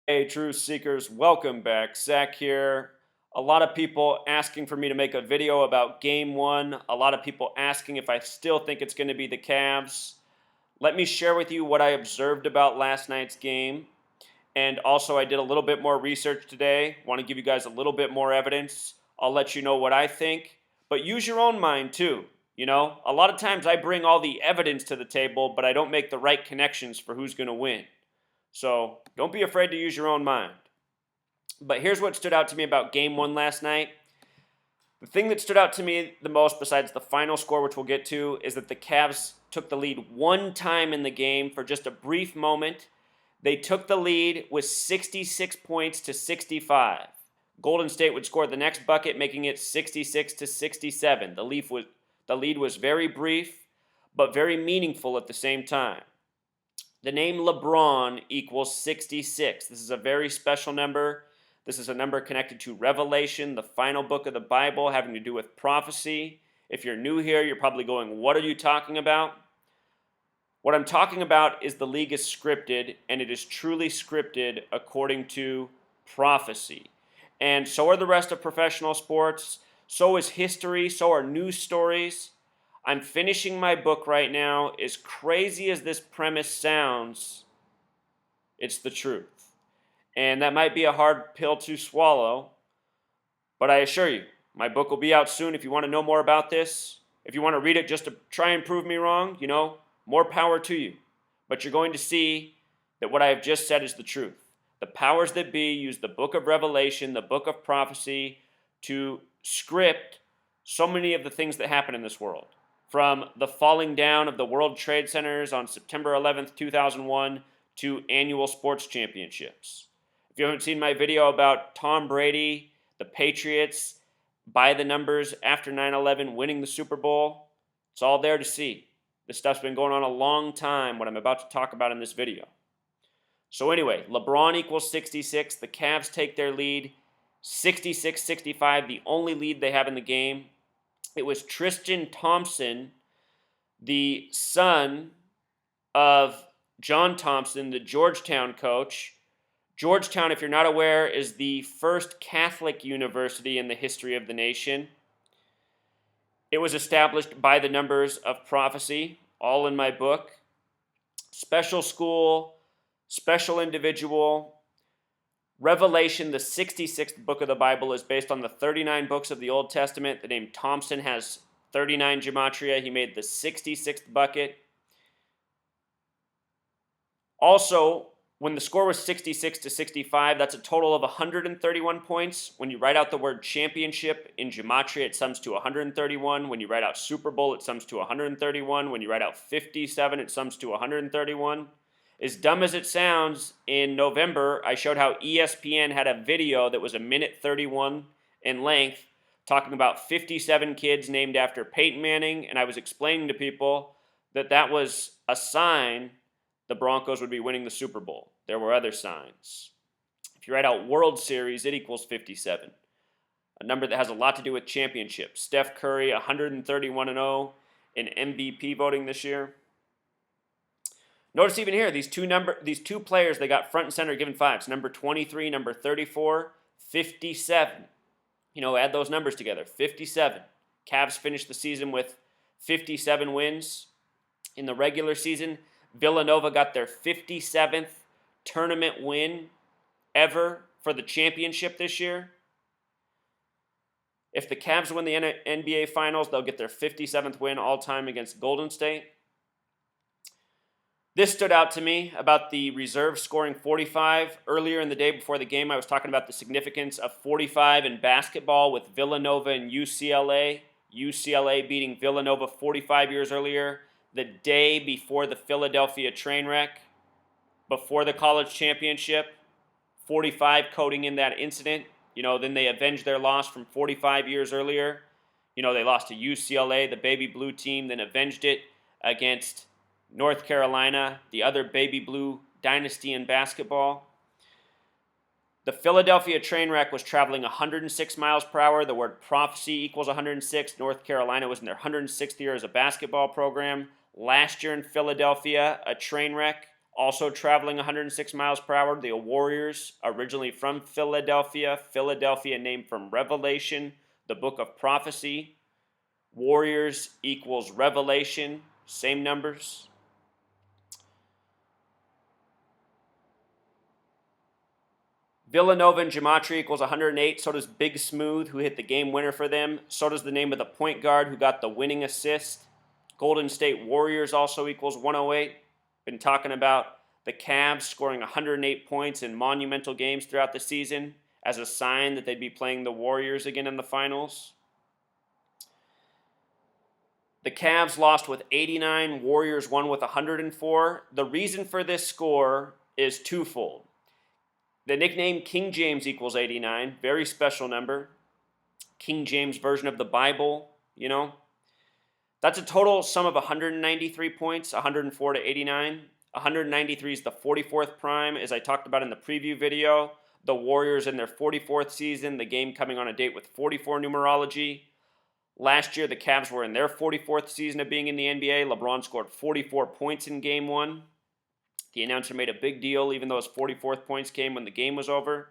Hey, truth seekers, welcome back. Zach here. A lot of people asking for me to make a video about game one. A lot of people asking if I still think it's going to be the Cavs. Let me share with you what I observed about last night's game. And also, I did a little bit more research today. Want to give you guys a little bit more evidence. I'll let you know what I think. But use your own mind too. A lot of times I bring all the evidence to the table, but I don't make the right connections for who's going to win. So don't be afraid to use your own mind. But here's what stood out to me about game one last night. The thing that stood out to me the most, besides the final score, which we'll get to, is that the Cavs took the lead one time in the game for just a brief moment. They took the lead with 66 points to 65. Golden State would score the next bucket, making it 66 to 67. The lead was very brief, but very meaningful at the same time. The name LeBron equals 66. This is a very special number. This is a number connected to Revelation, the final book of the Bible, having to do with prophecy. If you're new here, you're probably going, what are you talking about? What I'm talking about is the league is scripted, and it is truly scripted according to prophecy. And so are the rest of professional sports. So is history. So are news stories. I'm finishing my book right now. As crazy as this premise sounds, it's the truth. And that might be a hard pill to swallow, but I assure you, my book will be out soon. If you want to know more about this, if you want to read it just to try and prove me wrong, more power to you. But you're going to see that what I have just said is the truth. The powers that be use the book of Revelation, the book of prophecy, to script so many of the things that happen in this world. From the falling down of the World Trade Centers on September 11th, 2001, to annual sports championships. If you haven't seen my video about Tom Brady, the Patriots, by the numbers after 9/11 winning the Super Bowl, it's all there to see. This stuff's been going on a long time, what I'm about to talk about in this video. So anyway, LeBron equals 66. The Cavs take their lead 66-65, the only lead they have in the game. It was Tristan Thompson, the son of John Thompson, the Georgetown coach. Georgetown, if you're not aware, is the first Catholic university in the history of the nation. It was established by the numbers of prophecy, all in my book. Special school, special individual. Revelation, the 66th book of the Bible, is based on the 39 books of the Old Testament. The name Thompson has 39 gematria. He made the 66th bucket. Also, when the score was 66-65, that's a total of 131 points. When you write out the word championship in gematria, it sums to 131. When you write out Super Bowl, it sums to 131. When you write out 57, it sums to 131. As dumb as it sounds, in November, I showed how ESPN had a video that was a minute 31 in length talking about 57 kids named after Peyton Manning, and I was explaining to people that that was a sign the Broncos would be winning the Super Bowl. There were other signs. If you write out World Series, it equals 57, a number that has a lot to do with championships. Steph Curry, 131-0 in MVP voting this year. Notice even here, these two players, they got front and center given fives. Number 23, number 34, 57. Add those numbers together, 57. Cavs finished the season with 57 wins. In the regular season, Villanova got their 57th tournament win ever for the championship this year. If the Cavs win the NBA Finals, they'll get their 57th win all-time against Golden State. This stood out to me about the reserve scoring 45. Earlier in the day before the game, I was talking about the significance of 45 in basketball with Villanova and UCLA. UCLA beating Villanova 45 years earlier, the day before the Philadelphia train wreck, before the college championship. 45 coding in that incident. Then they avenged their loss from 45 years earlier. They lost to UCLA, the baby blue team, then avenged it against North Carolina, the other baby blue dynasty in basketball. The Philadelphia train wreck was traveling 106 miles per hour. The word prophecy equals 106. North Carolina was in their 106th year as a basketball program. Last year in Philadelphia, a train wreck, Also traveling 106 miles per hour, the Warriors, originally from Philadelphia. Philadelphia named from Revelation, the book of prophecy. Warriors equals Revelation, same numbers. Villanova and Gematria equals 108. So does Big Smooth, who hit the game winner for them. So does the name of the point guard who got the winning assist. Golden State Warriors also equals 108. Been talking about the Cavs scoring 108 points in monumental games throughout the season as a sign that they'd be playing the Warriors again in the finals. The Cavs lost with 89. Warriors won with 104. The reason for this score is twofold. The nickname King James equals 89, very special number. King James version of the Bible, you know. That's a total sum of 193 points, 104 to 89. 193 is the 44th prime, as I talked about in the preview video. The Warriors in their 44th season, the game coming on a date with 44 numerology. Last year, the Cavs were in their 44th season of being in the NBA. LeBron scored 44 points in Game 1. The announcer made a big deal, even though his 44th points came when the game was over.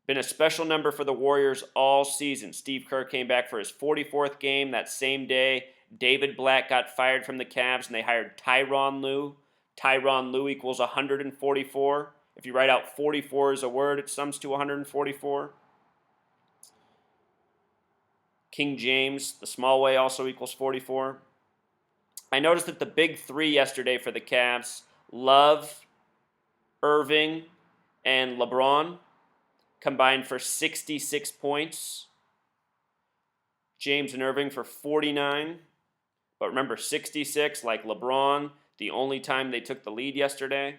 Been a special number for the Warriors all season. Steve Kerr came back for his 44th game that same day. David Black got fired from the Cavs, and they hired Tyronn Lue. Tyronn Lue equals 144. If you write out 44 as a word, it sums to 144. King James, the small way, also equals 44. I noticed that the big three yesterday for the Cavs, Love, Irving, and LeBron, combined for 66 points. James and Irving for 49. But remember, 66, like LeBron, the only time they took the lead yesterday.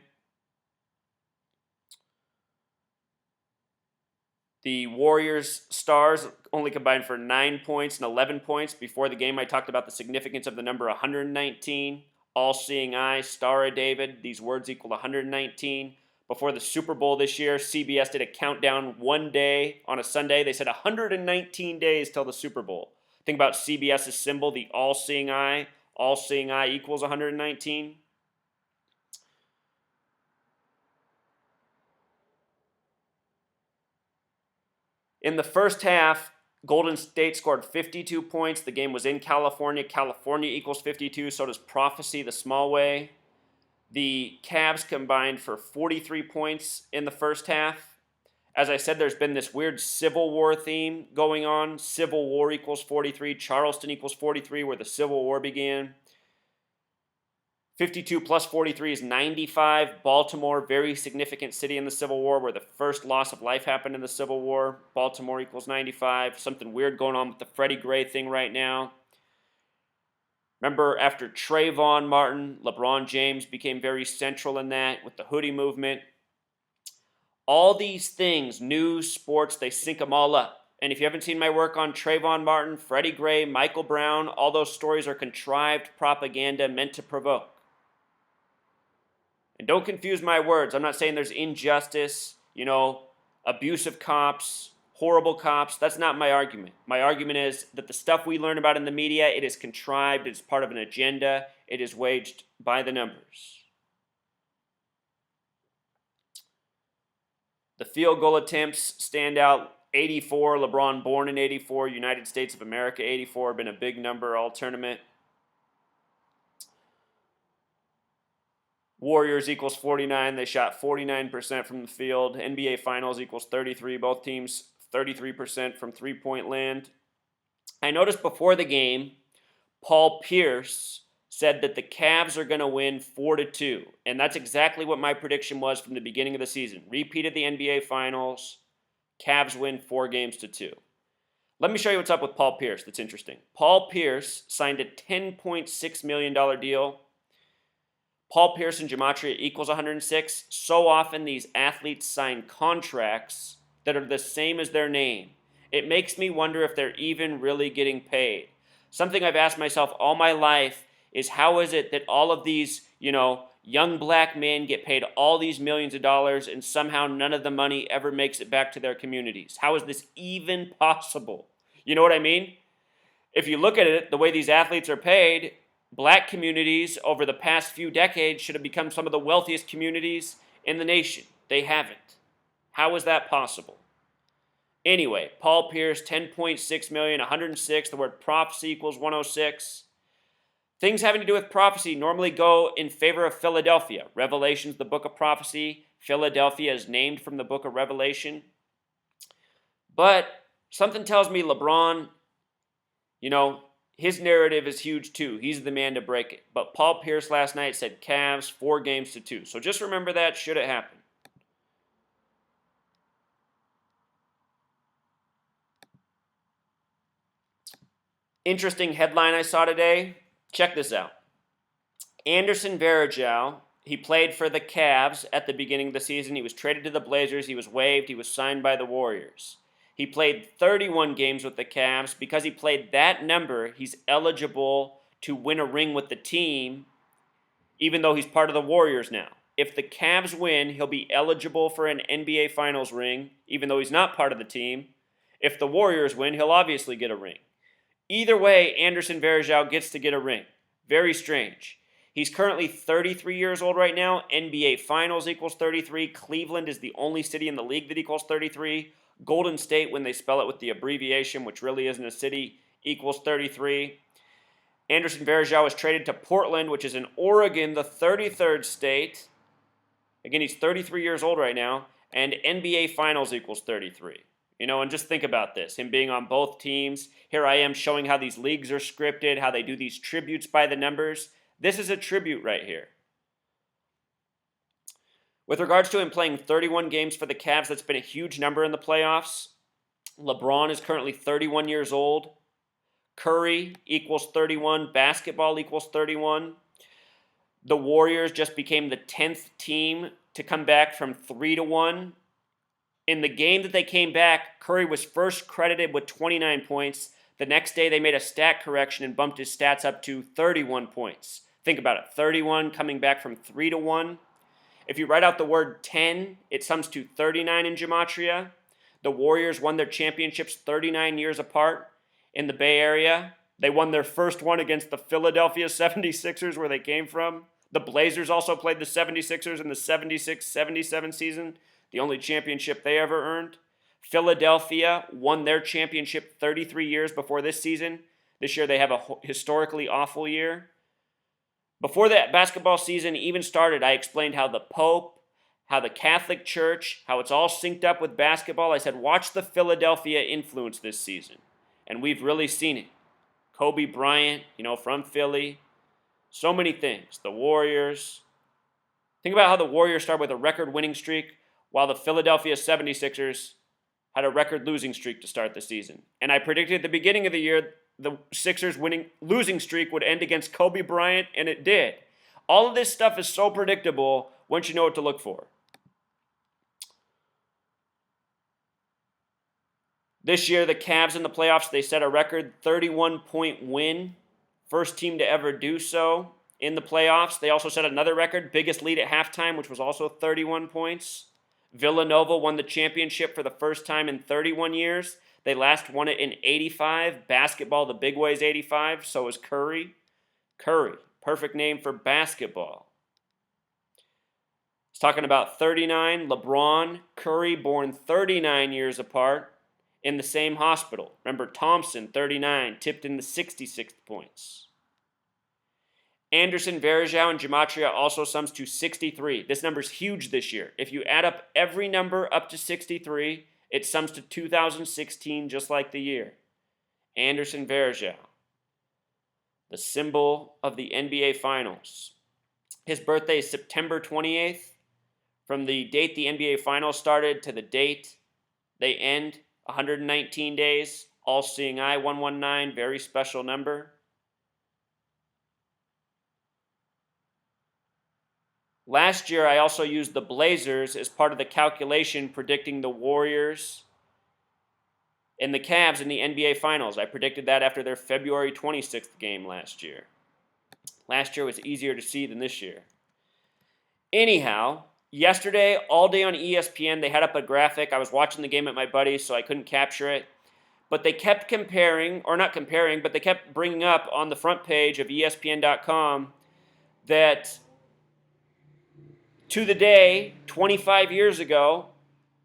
The Warriors stars only combined for 9 points and 11 points. Before the game, I talked about the significance of the number 119. All-seeing eye, Star of David. These words equal 119. Before the Super Bowl this year, CBS did a countdown one day on a Sunday. They said 119 days till the Super Bowl. Think about CBS's symbol, the all-seeing eye. All-seeing eye equals 119. In the first half, Golden State scored 52 points. The game was in California. California equals 52. So does Prophecy, the small way. The Cavs combined for 43 points in the first half. As I said, there's been this weird Civil War theme going on. Civil War equals 43. Charleston equals 43, where the Civil War began. 52 plus 43 is 95. Baltimore, very significant city in the Civil War, where the first loss of life happened in the Civil War. Baltimore equals 95. Something weird going on with the Freddie Gray thing right now. Remember, after Trayvon Martin, LeBron James became very central in that with the hoodie movement. All these things, news, sports, they sync them all up. And if you haven't seen my work on Trayvon Martin, Freddie Gray, Michael Brown, all those stories are contrived propaganda meant to provoke. And don't confuse my words. I'm not saying there's injustice, abusive cops, horrible cops. That's not my argument. My argument is that the stuff we learn about in the media, it is contrived, it is part of an agenda, it is waged by the numbers. The field goal attempts stand out. 84, LeBron born in 84, United States of America 84, been a big number all tournament. Warriors equals 49. They shot 49% from the field. NBA Finals equals 33. Both teams 33% from three-point land. I noticed before the game, Paul Pierce said that the Cavs are going to win 4-2. And that's exactly what my prediction was from the beginning of the season. Repeated the NBA Finals. Cavs win 4-2. Let me show you what's up with Paul Pierce that's interesting. Paul Pierce signed a $10.6 million deal. Paul Pierce and Gematria equals 106. So often these athletes sign contracts that are the same as their name. It makes me wonder if they're even really getting paid. Something I've asked myself all my life is, how is it that all of these, young black men get paid all these millions of dollars and somehow none of the money ever makes it back to their communities? How is this even possible? You know what I mean? If you look at it, the way these athletes are paid, Black communities over the past few decades should have become some of the wealthiest communities in the nation. They haven't. How is that possible? Anyway, Paul Pierce, 10.6 million, 106. The word prophecy equals 106. Things having to do with prophecy normally go in favor of Philadelphia. Revelation's the book of prophecy. Philadelphia is named from the book of Revelation. But something tells me LeBron, his narrative is huge too. He's the man to break it. But Paul Pierce last night said Cavs 4-2. So just remember that should it happen. Interesting headline I saw today. Check this out. Anderson Varejao, he played for the Cavs at the beginning of the season. He was traded to the Blazers. He was waived. He was signed by the Warriors. He played 31 games with the Cavs. Because he played that number, he's eligible to win a ring with the team, even though he's part of the Warriors now. If the Cavs win, he'll be eligible for an NBA Finals ring, even though he's not part of the team. If the Warriors win, he'll obviously get a ring. Either way, Anderson Varejao gets to get a ring. Very strange. He's currently 33 years old right now. NBA Finals equals 33. Cleveland is the only city in the league that equals 33. Golden State, when they spell it with the abbreviation, which really isn't a city, equals 33. Anderson Varejao was traded to Portland, which is in Oregon, the 33rd state. Again, he's 33 years old right now. And NBA Finals equals 33. And just think about this, him being on both teams. Here I am showing how these leagues are scripted, how they do these tributes by the numbers. This is a tribute right here. With regards to him playing 31 games for the Cavs, that's been a huge number in the playoffs. LeBron is currently 31 years old. Curry equals 31. Basketball equals 31. The Warriors just became the 10th team to come back from 3-1. In the game that they came back, Curry was first credited with 29 points. The next day, they made a stat correction and bumped his stats up to 31 points. Think about it, 31 coming back from 3-1. If you write out the word 10, it sums to 39 in gematria. The Warriors won their championships 39 years apart in the Bay Area. They won their first one against the Philadelphia 76ers, where they came from. The Blazers also played the 76ers in the 76-77 season, the only championship they ever earned. Philadelphia won their championship 33 years before this season. This year they have a historically awful year. Before that basketball season even started, I explained how the Pope, how the Catholic Church, how it's all synced up with basketball. I said, watch the Philadelphia influence this season. And we've really seen it. Kobe Bryant, from Philly. So many things. The Warriors. Think about how the Warriors started with a record winning streak, while the Philadelphia 76ers had a record losing streak to start the season. And I predicted at the beginning of the year the Sixers losing streak would end against Kobe Bryant, and it did. All of this stuff is so predictable once you know what to look for. This year, the Cavs in the playoffs, they set a record 31-point win. First team to ever do so in the playoffs. They also set another record, biggest lead at halftime, which was also 31 points. Villanova won the championship for the first time in 31 years. They last won it in 85. Basketball, the big way is 85. So is Curry. Curry, perfect name for basketball. It's talking about 39. LeBron, Curry, born 39 years apart in the same hospital. Remember, Thompson, 39, tipped in the 66th points. Anderson Varejao and gematria also sums to 63. This number's huge this year. If you add up every number up to 63, it sums to 2016, just like the year. Anderson Varejao, the symbol of the NBA Finals. His birthday is September 28th. From the date the NBA Finals started to the date they end, 119 days. All-Seeing Eye, 119, very special number. Last year, I also used the Blazers as part of the calculation predicting the Warriors and the Cavs in the NBA Finals. I predicted that after their February 26th game last year. Last year was easier to see than this year. Anyhow, yesterday, all day on ESPN, they had up a graphic. I was watching the game at my buddy's, so I couldn't capture it. But they kept comparing, or not comparing, but they kept bringing up on the front page of ESPN.com that to the day, 25 years ago,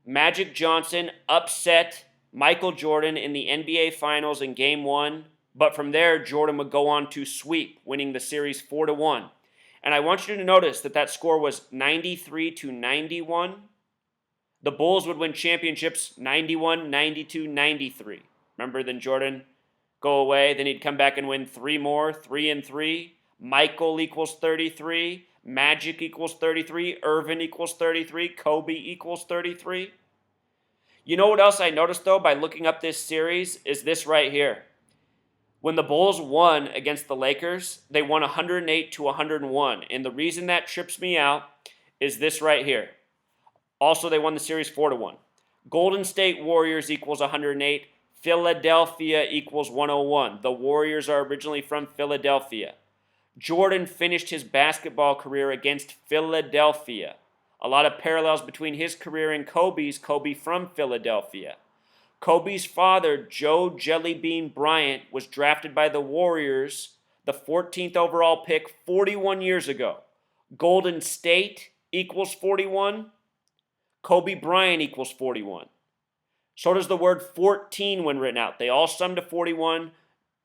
Magic Johnson upset Michael Jordan in the NBA Finals in Game 1, but from there, Jordan would go on to sweep, winning the series 4-1. And I want you to notice that that score was 93-91. The Bulls would win championships 91, 92, 93. Remember, then Jordan go away, then he'd come back and win 3 more, 3 and 3. Michael equals 33. Magic equals 33. Irvin equals 33. Kobe equals 33. You know what else I noticed, though, by looking up this series is this right here. When the Bulls won against the Lakers, they won 108-101. And the reason that trips me out is this right here. Also, they won the series 4-1. Golden State Warriors equals 108. Philadelphia equals 101. The Warriors are originally from Philadelphia. Jordan finished his basketball career against Philadelphia. A lot of parallels between his career and Kobe's. Kobe from Philadelphia. Kobe's father, Joe Jellybean Bryant, was drafted by the Warriors, the 14th overall pick, 41 years ago. Golden State equals 41. Kobe Bryant equals 41. So does the word 14 when written out. They all sum to 41.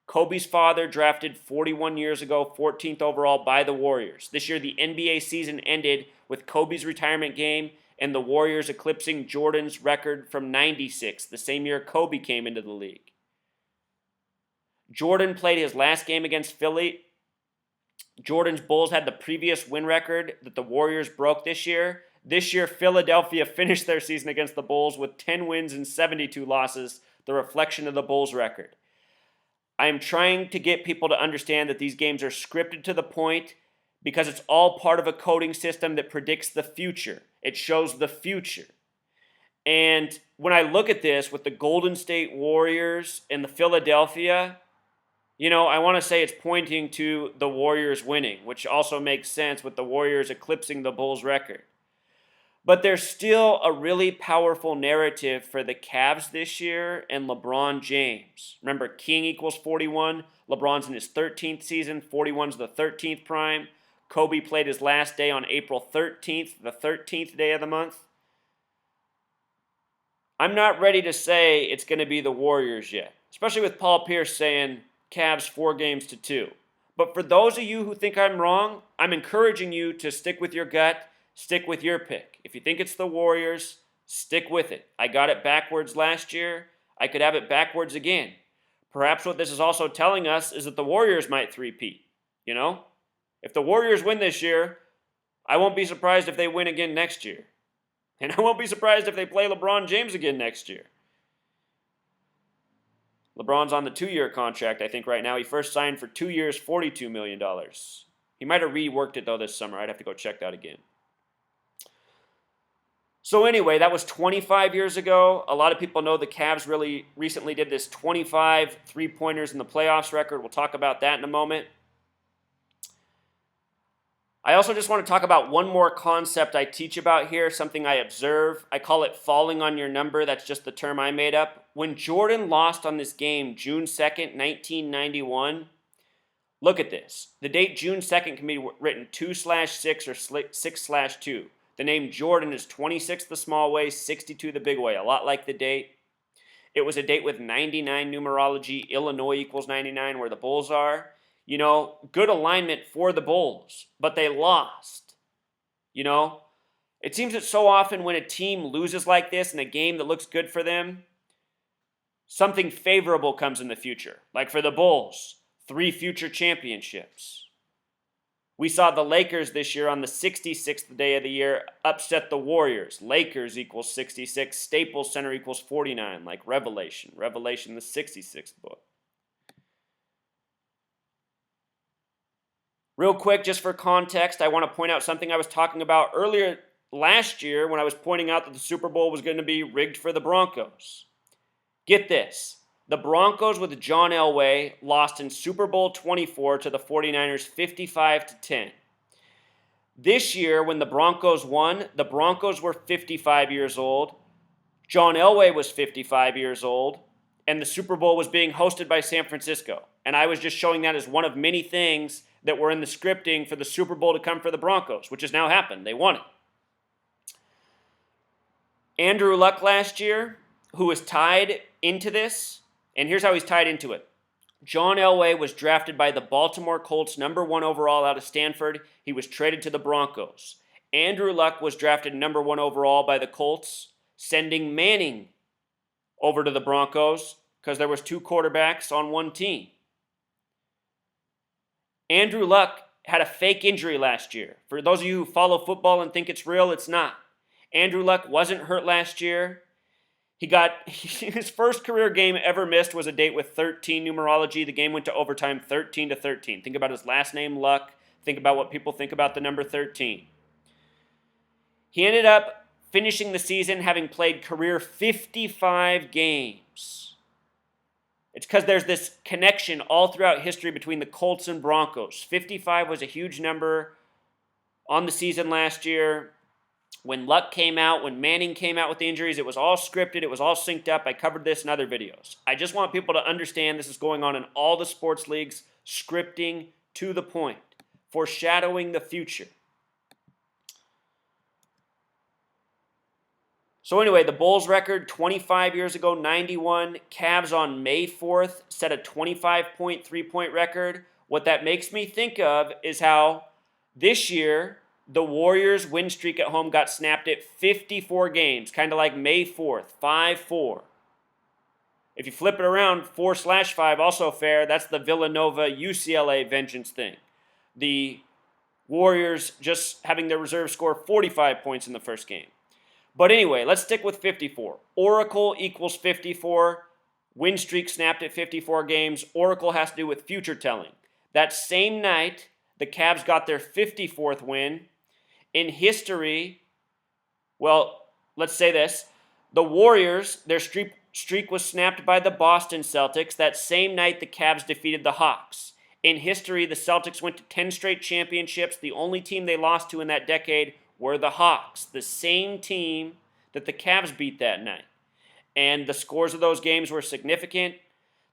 Kobe's father drafted 41 years ago, 14th overall by the Warriors. This year, the NBA season ended with Kobe's retirement game and the Warriors eclipsing Jordan's record from 96, the same year Kobe came into the league. Jordan played his last game against Philly. Jordan's Bulls had the previous win record that the Warriors broke this year. This year, Philadelphia finished their season against the Bulls with 10 wins and 72 losses, the reflection of the Bulls' record. I am trying to get people to understand that these games are scripted to the point because it's all part of a coding system that predicts the future. It shows the future. And when I look at this with the Golden State Warriors and the Philadelphia, I want to say it's pointing to the Warriors winning, which also makes sense with the Warriors eclipsing the Bulls' record. But there's still a really powerful narrative for the Cavs this year and LeBron James. Remember, King equals 41. LeBron's in his 13th season. 41's the 13th prime. Kobe played his last day on April 13th, the 13th day of the month. I'm not ready to say it's going to be the Warriors yet, especially with Paul Pierce saying Cavs 4-2. But for those of you who think I'm wrong, I'm encouraging you to stick with your gut. Stick with your pick. If you think it's the Warriors, stick with it. I got it backwards last year. I could have it backwards again. Perhaps what this is also telling us is that the Warriors might three-peat. If the Warriors win this year, I won't be surprised if they win again next year. And I won't be surprised if they play LeBron James again next year. LeBron's on the 2-year contract, I think, right now. He first signed for 2 years, $42 million. He might have reworked it, though, this summer. I'd have to go check that again. So anyway, that was 25 years ago. A lot of people know the Cavs really recently did this 25 three-pointers in the playoffs record. We'll talk about that in a moment. I also just want to talk about one more concept I teach about here, something I observe. I call it falling on your number. That's just the term I made up. When Jordan lost on this game, June 2nd, 1991, look at this. The date June 2nd can be written 2/6 or 6/2. The name Jordan is 26 the small way, 62 the big way, a lot like the date. It was a date with 99 numerology. Illinois equals 99, where the Bulls are. Good alignment for the Bulls, but they lost. It seems that so often when a team loses like this in a game that looks good for them, something favorable comes in the future. Like for the Bulls, 3 future championships. We saw the Lakers this year on the 66th day of the year upset the Warriors. Lakers equals 66. Staples Center equals 49, like Revelation. Revelation, the 66th book. Real quick, just for context, I want to point out something I was talking about earlier last year when I was pointing out that the Super Bowl was going to be rigged for the Broncos. Get this. The Broncos with John Elway lost in Super Bowl 24 to the 49ers 55-10. This year, when the Broncos won, the Broncos were 55 years old. John Elway was 55 years old. and the Super Bowl was being hosted by San Francisco. And I was just showing that as one of many things that were in the scripting for the Super Bowl to come for the Broncos, which has now happened. They won it. Andrew Luck last year, who was tied into this, and here's how he's tied into it. John Elway was drafted by the Baltimore Colts, #1 overall out of Stanford. He was traded to the Broncos. Andrew Luck was drafted #1 overall by the Colts, sending Manning over to the Broncos because there was 2 quarterbacks on one team. Andrew Luck had a fake injury last year. For those of you who follow football and think it's real, it's not. Andrew Luck wasn't hurt last year. He got his first career game ever missed was a date with 13 numerology. The game went to overtime 13-13. Think about his last name, Luck. Think about what people think about the number 13. He ended up finishing the season having played career 55 games. It's because there's this connection all throughout history between the Colts and Broncos. 55 was a huge number on the season last year. When Luck came out, when Manning came out with the injuries, it was all scripted, it was all synced up. I covered this in other videos. I just want people to understand this is going on in all the sports leagues, scripting to the point, foreshadowing the future. So anyway, the Bulls record 25 years ago, 91. Cavs on May 4th set a 25-point three-point record. What that makes me think of is how this year the Warriors' win streak at home got snapped at 54 games, kind of like May 4th, 5-4. If you flip it around, 4/5, also fair. That's the Villanova-UCLA vengeance thing. The Warriors just having their reserve score 45 points in the first game. But anyway, let's stick with 54. Oracle equals 54. Win streak snapped at 54 games. Oracle has to do with future telling. That same night, the Cavs got their 54th win. In history, well, let's say this. The Warriors, their streak was snapped by the Boston Celtics. That same night, the Cavs defeated the Hawks. In history, the Celtics went to 10 straight championships. The only team they lost to in that decade were the Hawks, the same team that the Cavs beat that night. And the scores of those games were significant.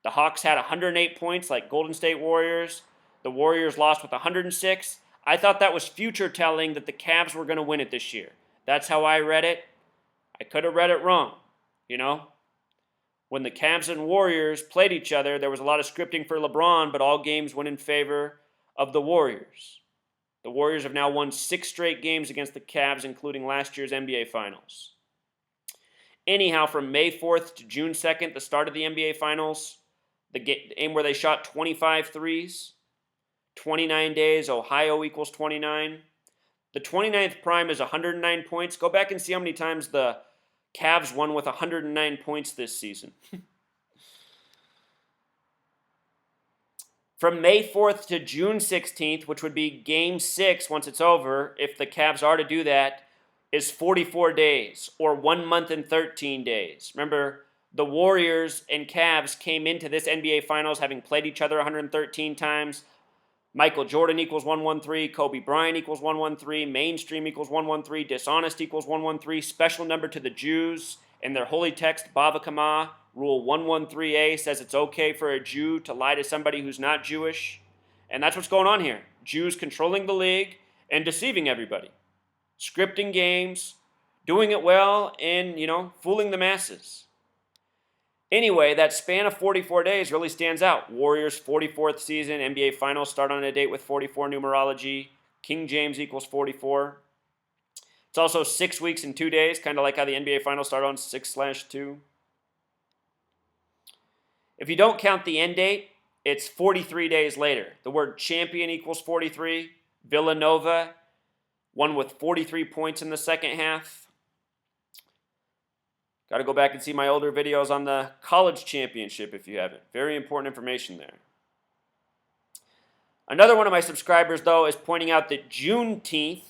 The Hawks had 108 points like Golden State Warriors. The Warriors lost with 106. I thought that was future telling that the Cavs were going to win it this year. That's how I read it. I could have read it wrong, you know. When the Cavs and Warriors played each other, there was a lot of scripting for LeBron, but all games went in favor of the Warriors. The Warriors have now won 6 straight games against the Cavs, including last year's NBA Finals. Anyhow, from May 4th to June 2nd, the start of the NBA Finals, the game where they shot 25 threes, 29 days, Ohio equals 29. The 29th prime is 109 points. Go back and see how many times the Cavs won with 109 points this season. From May 4th to June 16th, which would be Game 6 once it's over, if the Cavs are to do that, is 44 days, or 1 month and 13 days. Remember, the Warriors and Cavs came into this NBA Finals having played each other 113 times. Michael Jordan equals 113, Kobe Bryant equals 113, mainstream equals 113, dishonest equals 113, special number to the Jews. In their holy text, Bava Kama, Rule 113a says it's okay for a Jew to lie to somebody who's not Jewish. And that's what's going on here. Jews controlling the league and deceiving everybody. Scripting games, doing it well, and, fooling the masses. Anyway, that span of 44 days really stands out. Warriors' 44th season, NBA Finals start on a date with 44 numerology. King James equals 44. It's also 6 weeks and 2 days, kind of like how the NBA Finals start on 6/2. If you don't count the end date, it's 43 days later. The word champion equals 43. Villanova won with 43 points in the second half. Got to go back and see my older videos on the college championship if you haven't. Very important information there. Another one of my subscribers, though, is pointing out that Juneteenth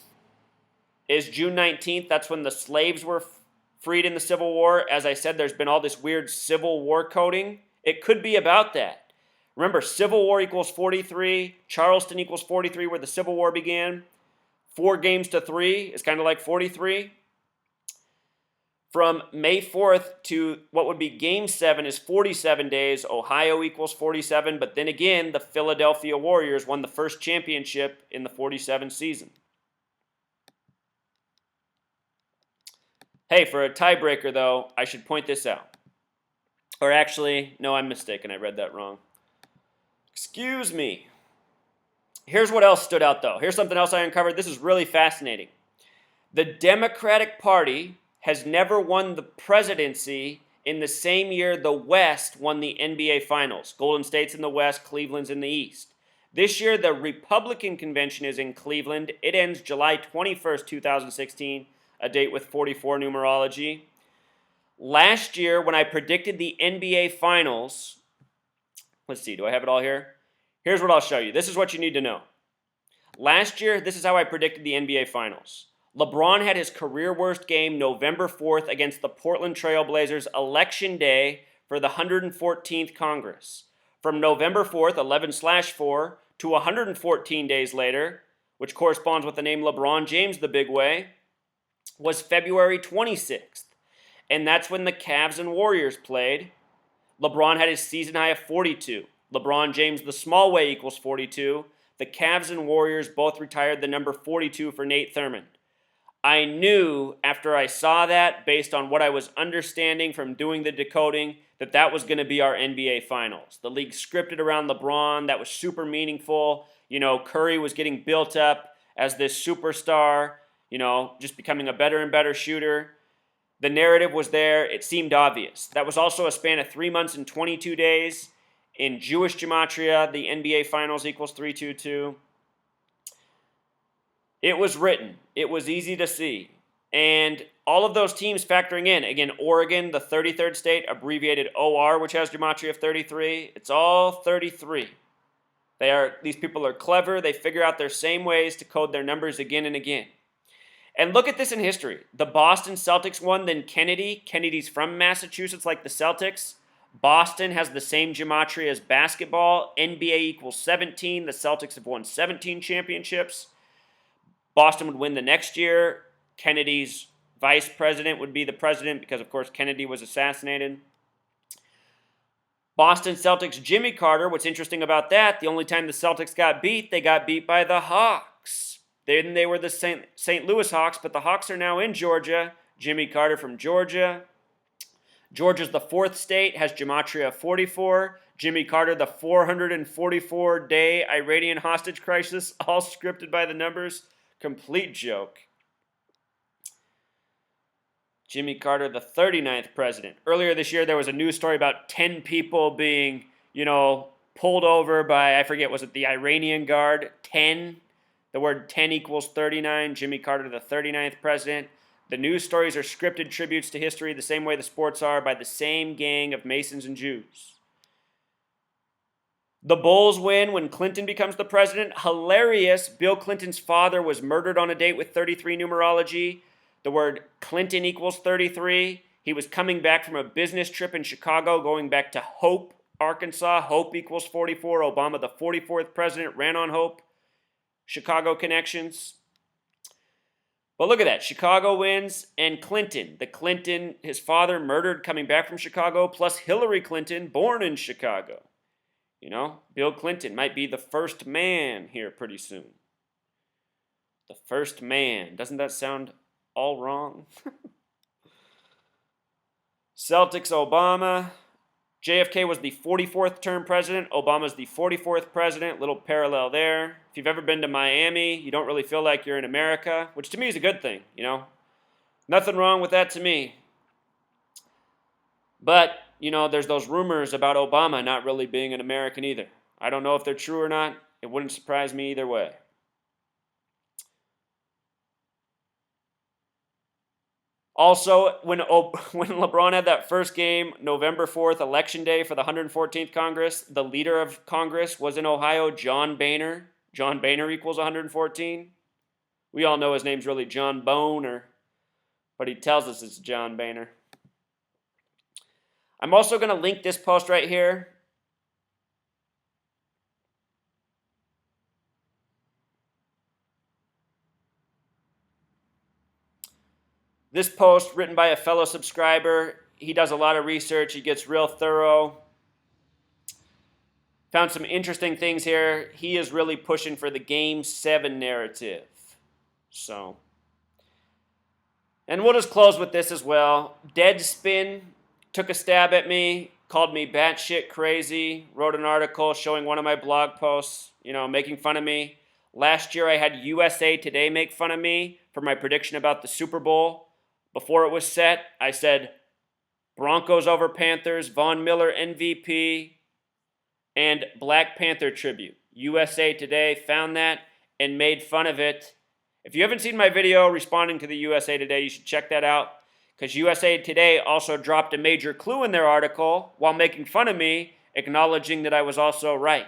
is June 19th. That's when the slaves were freed in the Civil War. As I said, there's been all this weird Civil War coding. It could be about that. Remember, Civil War equals 43. Charleston equals 43, where the Civil War began. 4 games to 3 is kind of like 43. From May 4th to what would be Game 7 is 47 days. Ohio equals 47, but then again, the Philadelphia Warriors won the first championship in the 47 season. Hey, for a tiebreaker, though, I should point this out. Or actually, no, I'm mistaken. I read that wrong. Excuse me. Here's what else stood out, though. Here's something else I uncovered. This is really fascinating. The Democratic Party has never won the presidency in the same year the West won the NBA Finals. Golden State's in the West, Cleveland's in the East. This year, the Republican convention is in Cleveland. It ends July 21st, 2016, a date with 44 numerology. Last year, when I predicted the NBA Finals, let's see, do I have it all here? Here's what I'll show you. This is what you need to know. Last year, this is how I predicted the NBA Finals. LeBron had his career worst game November 4th against the Portland Trail Blazers Election Day for the 114th Congress. From November 4th, 11/4, to 114 days later, which corresponds with the name LeBron James the big way, was February 26th. And that's when the Cavs and Warriors played. LeBron had his season high of 42. LeBron James the small way equals 42. The Cavs and Warriors both retired the number 42 for Nate Thurmond. I knew after I saw that, based on what I was understanding from doing the decoding, that that was going to be our NBA Finals. The league scripted around LeBron. That was super meaningful. You know, Curry was getting built up as this superstar, you know, just becoming a better and better shooter. The narrative was there. It seemed obvious. That was also a span of 3 months and 22 days. In Jewish gematria, the NBA Finals equals 322. It was written. It was easy to see. And all of those teams factoring in, again, Oregon, the 33rd state, abbreviated OR, which has gematria of 33. It's all 33. These people are clever. They figure out their same ways to code their numbers again and again. And look at this in history. The Boston Celtics won, then Kennedy. Kennedy's from Massachusetts, like the Celtics. Boston has the same gematria as basketball. NBA equals 17. The Celtics have won 17 championships. Boston would win the next year. Kennedy's vice president would be the president because, of course, Kennedy was assassinated. Boston Celtics Jimmy Carter, what's interesting about that, the only time the Celtics got beat, they got beat by the Hawks. Then they were the St. Louis Hawks, but the Hawks are now in Georgia. Jimmy Carter from Georgia. Georgia's the fourth state, has gematria of 44. Jimmy Carter, the 444-day Iranian hostage crisis, all scripted by the numbers. Complete joke. Jimmy Carter, the 39th president. Earlier this year, there was a news story about 10 people being, pulled over by, I forget, was it the Iranian Guard? 10. The word 10 equals 39. Jimmy Carter, the 39th president. The news stories are scripted tributes to history the same way the sports are by the same gang of Masons and Jews. The Bulls win when Clinton becomes the president. Hilarious. Bill Clinton's father was murdered on a date with 33 numerology. The word Clinton equals 33. He was coming back from a business trip in Chicago, going back to Hope, Arkansas. Hope equals 44. Obama, the 44th president, ran on Hope. Chicago connections. But look at that. Chicago wins, and Clinton, his father murdered coming back from Chicago, plus Hillary Clinton, born in Chicago. Bill Clinton might be the first man here pretty soon. The first man. Doesn't that sound all wrong? Celtics, Obama. JFK was the 44th term president. Obama's the 44th president. Little parallel there. If you've ever been to Miami, you don't really feel like you're in America, which to me is a good thing, Nothing wrong with that to me. But, there's those rumors about Obama not really being an American either. I don't know if they're true or not. It wouldn't surprise me either way. Also, when LeBron had that first game, November 4th, Election Day for the 114th Congress, the leader of Congress was in Ohio, John Boehner. John Boehner equals 114. We all know his name's really John Boehner, but he tells us it's John Boehner. I'm also going to link this post right here. This post written by a fellow subscriber. He does a lot of research. He gets real thorough. Found some interesting things here. He is really pushing for the Game 7 narrative. So, and we'll just close with this as well. Deadspin took a stab at me, called me batshit crazy, wrote an article showing one of my blog posts, making fun of me. Last year I had USA Today make fun of me for my prediction about the Super Bowl. Before it was set, I said Broncos over Panthers, Von Miller MVP, and Black Panther tribute. USA Today found that and made fun of it. If you haven't seen my video responding to the USA Today, you should check that out, because USA Today also dropped a major clue in their article while making fun of me, acknowledging that I was also right.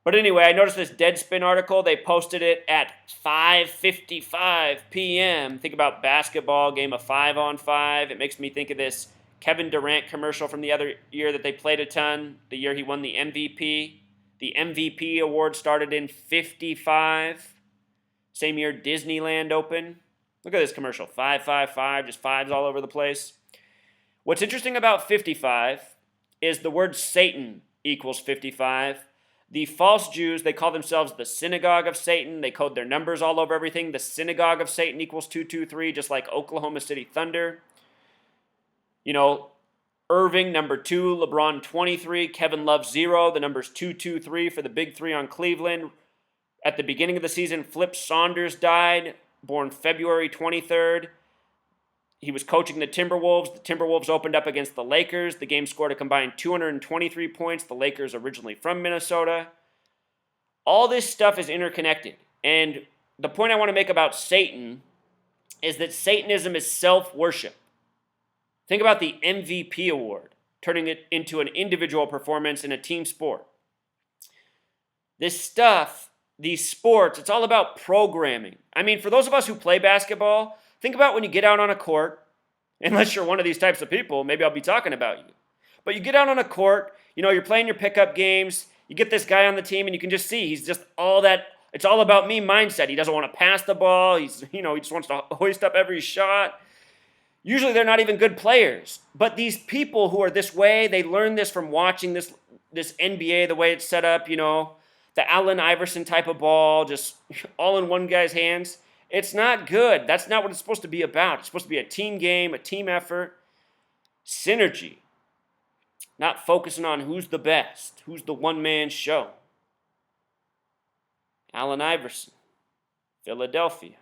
But anyway, I noticed this Deadspin article. They posted it at 5:55 p.m. Think about basketball, game of 5-on-5. It makes me think of this Kevin Durant commercial from the other year that they played a ton, the year he won the MVP. The MVP award started in 55. Same year Disneyland opened. Look at this commercial, 555, just fives all over the place. What's interesting about 55 is the word Satan equals 55. The false Jews, they call themselves the synagogue of Satan. They code their numbers all over everything. The synagogue of Satan equals 223, just like Oklahoma City Thunder. Irving, number 2, LeBron, 23, Kevin Love, 0. The number's 223 for the big three on Cleveland. At the beginning of the season, Flip Saunders died, born February 23rd. He was coaching the Timberwolves. The Timberwolves opened up against the Lakers. The game scored a combined 223 points. The Lakers originally from Minnesota. All this stuff is interconnected. And the point I want to make about Satan is that Satanism is self-worship. Think about the MVP award, turning it into an individual performance in a team sport. This stuff, these sports, it's all about programming. I mean, for those of us who play basketball, think about when you get out on a court, unless you're one of these types of people, maybe I'll be talking about you. But you get out on a court, you're playing your pickup games, you get this guy on the team, and you can just see he's just all that, it's all about me mindset. He doesn't want to pass the ball, he just wants to hoist up every shot. Usually they're not even good players. But these people who are this way, they learn this from watching this NBA, the way it's set up, the Allen Iverson type of ball, just all in one guy's hands. It's not good. That's not what it's supposed to be about. It's supposed to be a team game, a team effort, synergy, not focusing on who's the best, who's the one-man show. Allen Iverson, Philadelphia.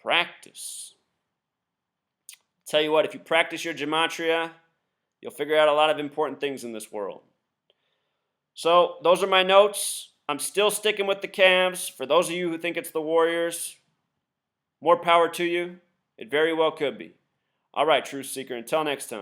Practice. Tell you what, if you practice your gematria, you'll figure out a lot of important things in this world. So those are my notes. I'm still sticking with the Cavs. For those of you who think it's the Warriors, more power to you. It very well could be. All right, Truth Seeker, until next time.